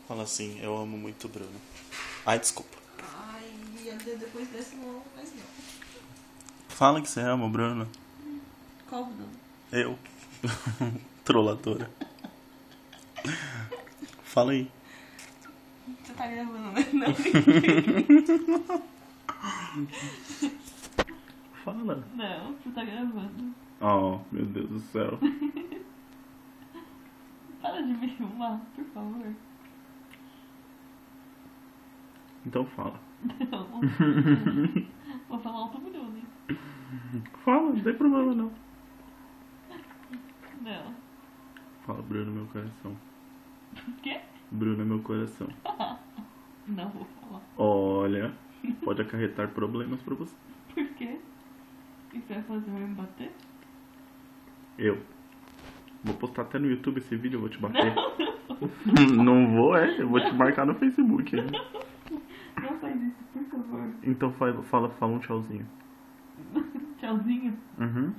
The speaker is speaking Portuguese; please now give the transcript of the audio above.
Fala assim, eu amo muito o Bruno. Ai, desculpa. Ai, depois dessa não amo mais não. Fala que você ama o Bruno. Qual Bruno? Eu. Trolladora. Fala aí. Você tá gravando, né? Não. Fala. Não, você tá gravando. Oh, meu Deus do céu. Para de me filmar, por favor. Então fala. Não. Vou falar outro Bruno. Fala, não tem problema não. Não. Fala, Bruno, meu coração. O quê? Bruno é meu coração. Não vou falar. Olha, pode acarretar problemas pra você. Por quê? O que você vai fazer? Vai me bater? Eu. Vou postar até no YouTube esse vídeo, eu vou te bater. Não vou, eu vou te marcar no Facebook. Não faz isso, por favor. Então fala um tchauzinho. Tchauzinho. Uhum.